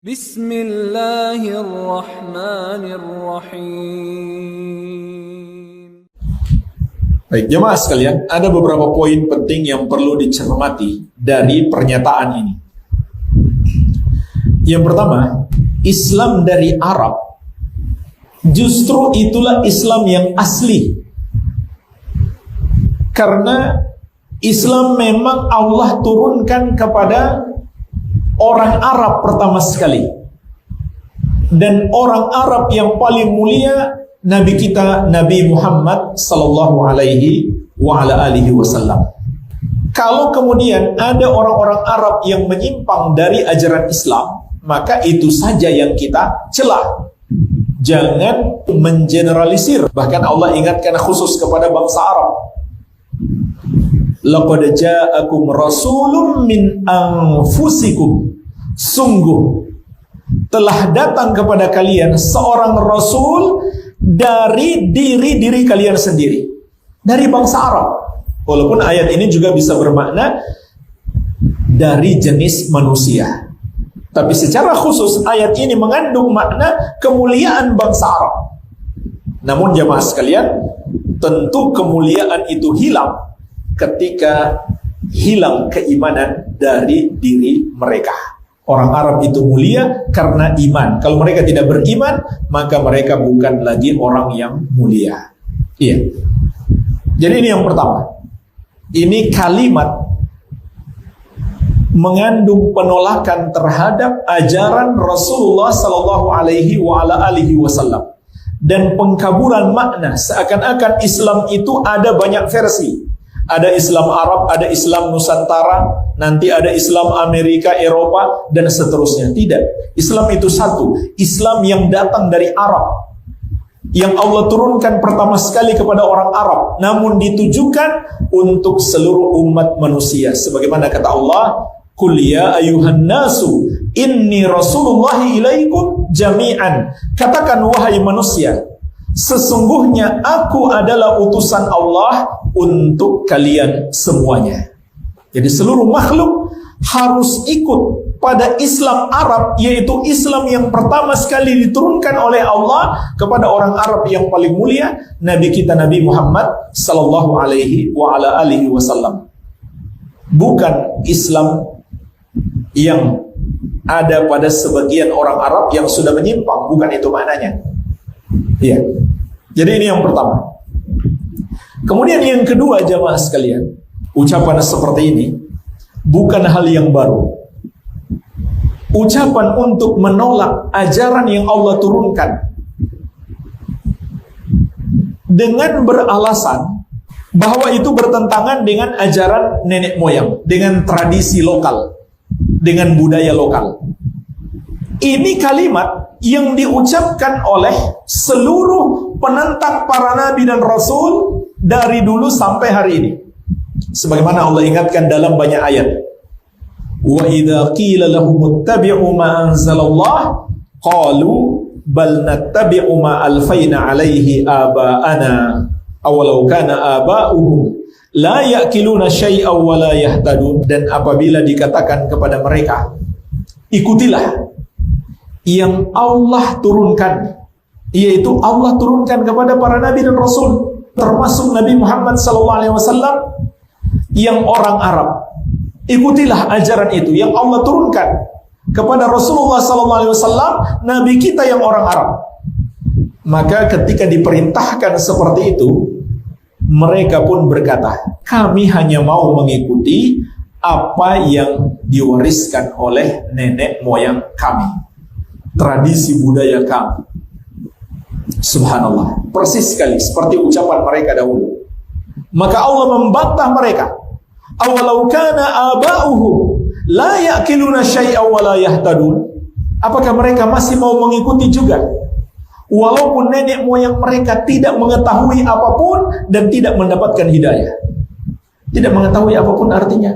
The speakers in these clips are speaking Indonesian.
Bismillahirrahmanirrahim. Baik, jemaah sekalian, ada beberapa poin penting yang perlu dicermati dari pernyataan ini. Yang pertama, Islam dari Arab justru itulah Islam yang asli. Karena Islam memang Allah turunkan kepada orang Arab pertama sekali. Dan orang Arab yang paling mulia Nabi kita, Nabi Muhammad sallallahu alaihi wa ala alihi wasallam. Kalau kemudian ada orang-orang Arab yang menyimpang dari ajaran Islam, maka itu saja yang kita celah. Jangan mengeneralisir. Bahkan Allah ingatkan khusus kepada bangsa Arab. Laqad ja'akum rasulun min anfusikum. Sungguh telah datang kepada kalian seorang rasul dari diri kalian sendiri, dari bangsa Arab. Walaupun ayat ini juga bisa bermakna dari jenis manusia, tapi secara khusus ayat ini mengandung makna kemuliaan bangsa Arab. Namun jemaah sekalian, tentu kemuliaan itu hilang ketika hilang keimanan dari diri mereka. Orang Arab itu mulia karena iman. Kalau mereka tidak beriman, maka mereka bukan lagi orang yang mulia. Iya. Jadi ini yang pertama. Ini kalimat mengandung penolakan terhadap ajaran Rasulullah sallallahu alaihi wasallam dan pengkaburan makna, seakan-akan Islam itu ada banyak versi. Ada Islam Arab, ada Islam Nusantara, nanti ada Islam Amerika, Eropa, dan seterusnya. Tidak. Islam itu satu. Islam yang datang dari Arab, yang Allah turunkan pertama sekali kepada orang Arab, namun ditujukan untuk seluruh umat manusia. Sebagaimana kata Allah, Qul ya ayuhan nasu inni rasulullahi ilaikum jami'an. Katakan wahai manusia, sesungguhnya aku adalah utusan Allah untuk kalian semuanya. Jadi seluruh makhluk harus ikut pada Islam Arab, yaitu Islam yang pertama sekali diturunkan oleh Allah kepada orang Arab yang paling mulia, Nabi kita Nabi Muhammad sallallahu alaihi wa ala alihi wasallam. Bukan Islam yang ada pada sebagian orang Arab yang sudah menyimpang, bukan itu maknanya. Iya. Jadi ini yang pertama. Kemudian yang kedua jamaah sekalian, ucapan seperti ini bukan hal yang baru. Ucapan untuk menolak ajaran yang Allah turunkan dengan beralasan bahwa itu bertentangan dengan ajaran nenek moyang, dengan tradisi lokal, dengan budaya lokal. Ini kalimat yang diucapkan oleh seluruh penentang para nabi dan rasul dari dulu sampai hari ini. Sebagaimana Allah ingatkan dalam banyak ayat. Wa idza qila lahum ittabi'u ma anzalallah qalu bal nattabi'u ma alfayna alaihi aba'ana awalau kana aba'uhum la ya'kiluna syai'aw wa la yahtadun. Dan apabila dikatakan kepada mereka, ikutilah yang Allah turunkan, yaitu Allah turunkan kepada para nabi dan rasul, termasuk Nabi Muhammad SAW yang orang Arab. Ikutilah ajaran itu yang Allah turunkan kepada Rasulullah SAW, Nabi kita yang orang Arab. Maka ketika diperintahkan seperti itu, mereka pun berkata, kami hanya mau mengikuti apa yang diwariskan oleh nenek moyang kami, tradisi budaya kami. Subhanallah, persis sekali seperti ucapan mereka dahulu. Maka Allah membantah mereka. Awalau kana aba'uhum la ya'kiluna syai'aw wa la yahtadun. Apakah mereka masih mau mengikuti juga? Walaupun nenek moyang mereka tidak mengetahui apapun dan tidak mendapatkan hidayah. Tidak mengetahui apapun artinya,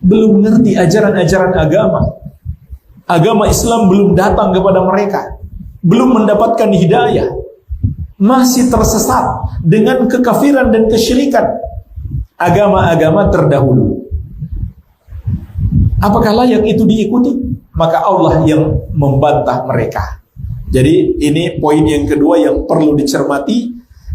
belum mengerti ajaran-ajaran agama. Agama Islam belum datang kepada mereka, belum mendapatkan hidayah, masih tersesat dengan kekafiran dan kesyirikan agama-agama terdahulu. Apakah layak itu diikuti? maka Allah yang membantah mereka. Jadi ini poin yang kedua yang perlu dicermati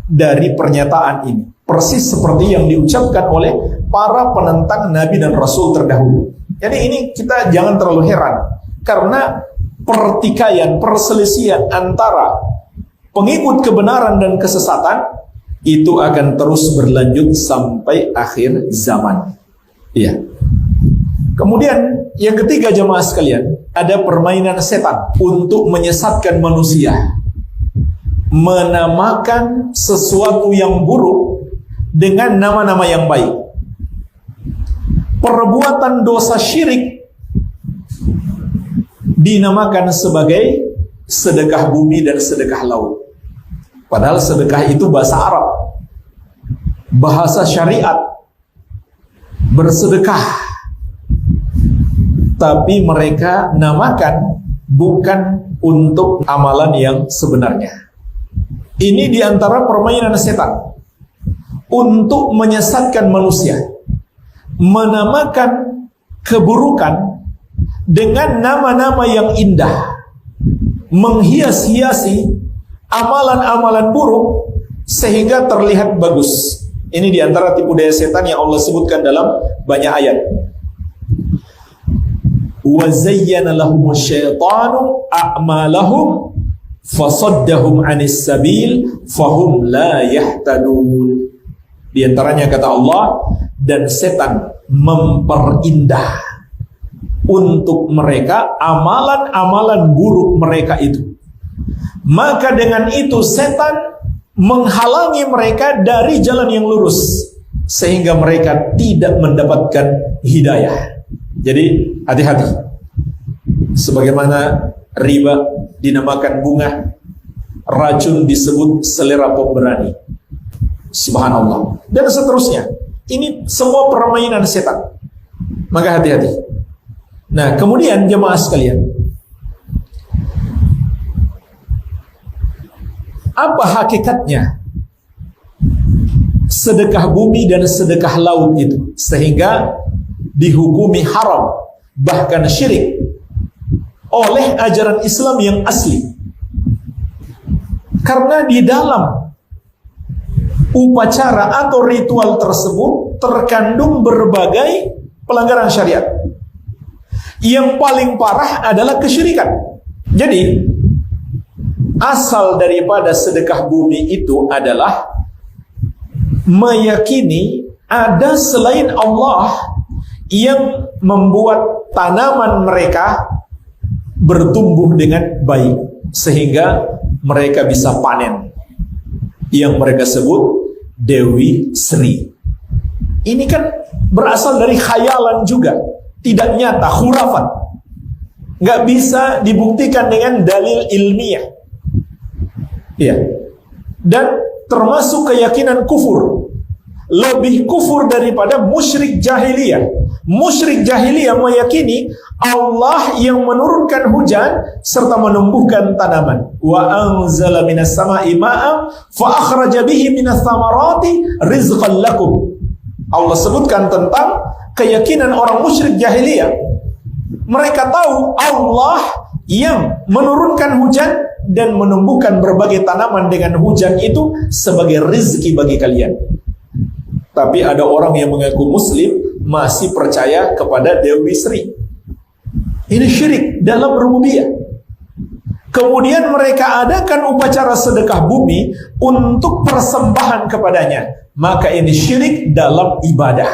dari pernyataan ini. Persis seperti yang diucapkan oleh para penentang Nabi dan Rasul terdahulu. Jadi ini kita jangan terlalu heran, karena pertikaian, perselisihan antara pengikut kebenaran dan kesesatan itu akan terus berlanjut sampai akhir zaman. Iya. Kemudian yang ketiga jemaah sekalian, ada permainan setan untuk menyesatkan manusia, menamakan sesuatu yang buruk dengan nama-nama yang baik. Perbuatan dosa syirik dinamakan sebagai sedekah bumi dan sedekah laut. Padahal sedekah itu bahasa Arab, bahasa syariat, bersedekah. Tapi mereka namakan bukan untuk amalan yang sebenarnya. Ini diantara permainan setan untuk menyesatkan manusia, menamakan keburukan dengan nama-nama yang indah, menghias-hiasi amalan-amalan buruk sehingga terlihat bagus. Ini diantara tipu daya setan yang Allah sebutkan dalam banyak ayat. Wa zayyana lahumus syaitanu a'malahum fasaddahum 'anis sabil fahum la yahtadun. Di antaranya kata Allah, dan setan memperindah untuk mereka amalan-amalan buruk mereka itu. Maka dengan itu setan menghalangi mereka dari jalan yang lurus, sehingga mereka tidak mendapatkan hidayah. Jadi hati-hati. Sebagaimana riba dinamakan bunga, racun disebut selera pemberani. Subhanallah. Dan seterusnya. Ini semua permainan setan. Maka hati-hati. Nah, kemudian jemaah sekalian, apa hakikatnya sedekah bumi dan sedekah laut itu sehingga dihukumi haram, bahkan syirik oleh ajaran Islam yang asli? Karena di dalam upacara atau ritual tersebut terkandung berbagai pelanggaran syariat. Yang paling parah adalah kesyirikan. Jadi asal daripada sedekah bumi itu adalah meyakini ada selain Allah yang membuat tanaman mereka bertumbuh dengan baik sehingga mereka bisa panen, yang mereka sebut Dewi Sri. Ini kan berasal dari khayalan juga, tidak nyata, khurafat, nggak bisa dibuktikan dengan dalil ilmiah. Ya. Dan termasuk keyakinan kufur, lebih kufur daripada musyrik jahiliyah. Musyrik jahiliyah meyakini Allah yang menurunkan hujan serta menumbuhkan tanaman. Wa anzala minas sama'i ma'an fa akhraja bihi minas thamarati rizqan lakum. Allah sebutkan tentang keyakinan orang musyrik jahiliyah. Mereka tahu Allah yang menurunkan hujan dan menumbuhkan berbagai tanaman dengan hujan itu sebagai rezeki bagi kalian. Tapi ada orang yang mengaku muslim masih percaya kepada Dewi Sri. Ini syirik dalam rububiyah. Kemudian mereka adakan upacara sedekah bumi untuk persembahan kepadanya. Maka ini syirik dalam ibadah,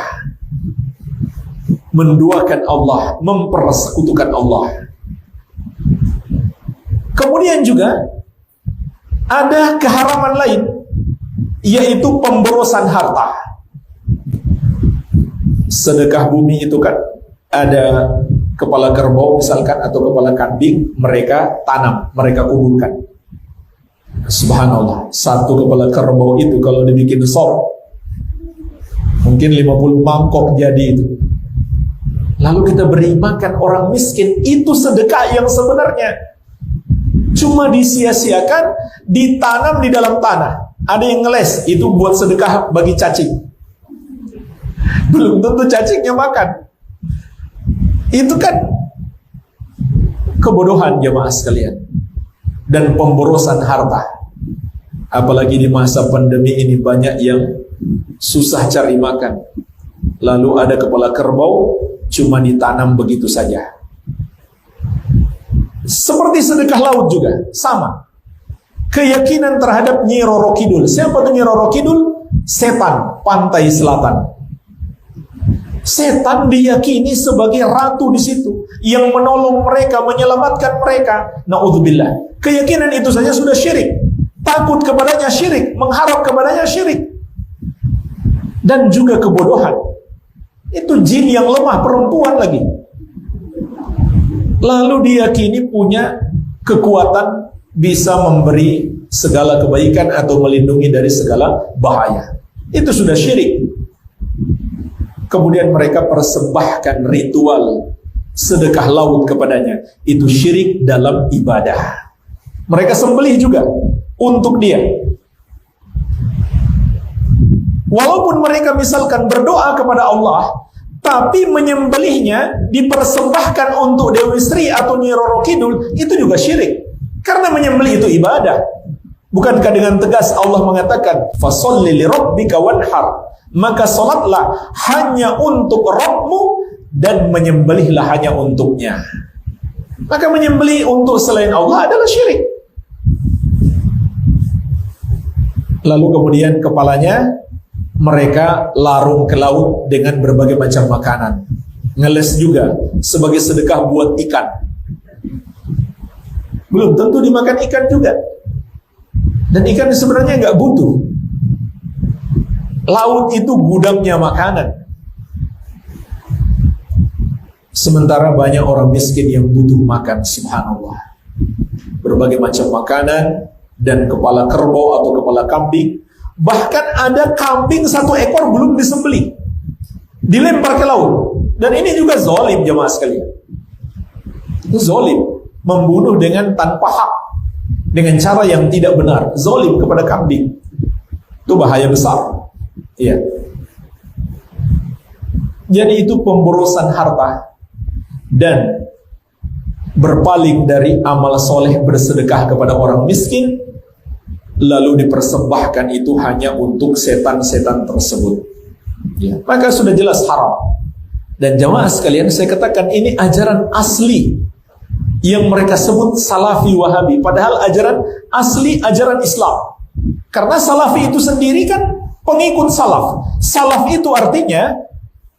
menduakan Allah, mempersekutukan Allah. Kemudian juga ada keharaman lain, yaitu pemborosan harta. Sedekah bumi itu kan ada kepala kerbau misalkan atau kepala kambing, mereka tanam, mereka kuburkan. Subhanallah, satu kepala kerbau itu kalau dibikin sop mungkin 50 mangkok jadi itu. Lalu kita beri makan orang miskin, itu sedekah yang sebenarnya cuma disia-siakan, ditanam di dalam tanah. Ada yang ngeles, itu buat sedekah bagi cacing. Belum tentu cacingnya makan. Itu kan kebodohan jemaah sekalian, dan pemborosan harta. Apalagi di masa pandemi ini banyak yang susah cari makan. Lalu ada kepala kerbau cuma ditanam begitu saja. Seperti sedekah laut juga, sama. Keyakinan terhadap Nyi Roro Kidul. Siapa tuh Nyi Roro Kidul? Setan pantai selatan. Setan diyakini sebagai ratu di situ yang menolong mereka, menyelamatkan mereka. Naudzubillah. Keyakinan itu saja sudah syirik. Takut kepadanya syirik, mengharap kepadanya syirik. Dan juga kebodohan. Itu jin yang lemah, perempuan lagi. Lalu diyakini punya kekuatan bisa memberi segala kebaikan atau melindungi dari segala bahaya. Itu sudah syirik. Kemudian mereka persembahkan ritual sedekah laut kepadanya. Itu syirik dalam ibadah. Mereka sembelih juga untuk dia. Walaupun mereka misalkan berdoa kepada Allah, tapi menyembelihnya dipersembahkan untuk Dewi Sri atau Nyi Roro Kidul, itu juga syirik. Karena menyembelih itu ibadah. Bukankah dengan tegas Allah mengatakan, "Fasholli li rabbika wanhar." Maka salatlah hanya untuk Rabbmu dan menyembelihlah hanya untuknya. Maka menyembelih untuk selain Allah adalah syirik. Lalu kemudian kepalanya mereka larung ke laut dengan berbagai macam makanan. Ngeles juga sebagai sedekah buat ikan. Belum tentu dimakan ikan juga. Dan ikan sebenarnya nggak butuh. Laut itu gudangnya makanan. Sementara banyak orang miskin yang butuh makan, subhanallah. Berbagai macam makanan dan kepala kerbau atau kepala kambing. Bahkan ada kambing 1 ekor belum disembelih, dilempar ke laut. Dan ini juga zalim jemaah sekalian. Itu zalim, membunuh dengan tanpa hak, dengan cara yang tidak benar. Zalim kepada kambing. Itu bahaya besar. Iya. Jadi itu pemborosan harta dan berpaling dari amal soleh bersedekah kepada orang miskin, lalu dipersembahkan itu hanya untuk setan-setan tersebut. Ya. Maka sudah jelas haram. Dan jamaah sekalian, saya katakan ini ajaran asli yang mereka sebut Salafi Wahabi. Padahal ajaran asli ajaran Islam. Karena Salafi itu sendiri kan pengikut Salaf. Salaf itu artinya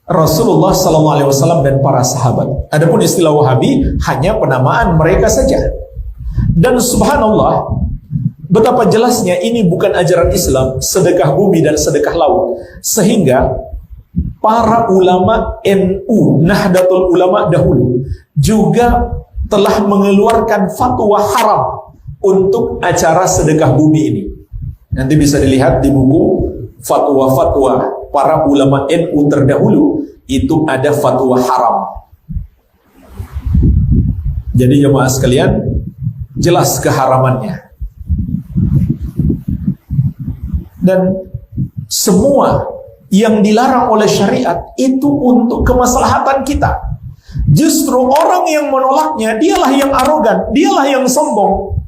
Rasulullah SAW dan para sahabat. Adapun istilah Wahabi hanya penamaan mereka saja. Dan subhanallah, betapa jelasnya ini bukan ajaran Islam, sedekah bumi dan sedekah laut. Sehingga para ulama NU, Nahdlatul Ulama dahulu, juga telah mengeluarkan fatwa haram untuk acara sedekah bumi ini. Nanti bisa dilihat di buku fatwa-fatwa para ulama NU terdahulu, itu ada fatwa haram. Jadi jemaah sekalian, jelas keharamannya. Dan semua yang dilarang oleh syariat itu untuk kemaslahatan kita. Justru orang yang menolaknya, dialah yang arogan, dialah yang sombong.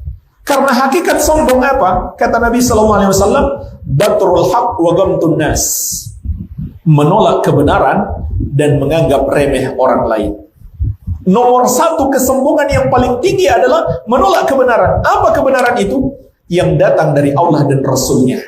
Karena hakikat sombong apa? Kata Nabi SAW, batrul haq wa ghamtun nas. Menolak kebenaran dan menganggap remeh orang lain. Nomor 1 kesombongan yang paling tinggi adalah menolak kebenaran. Apa kebenaran itu? Yang datang dari Allah dan Rasulnya.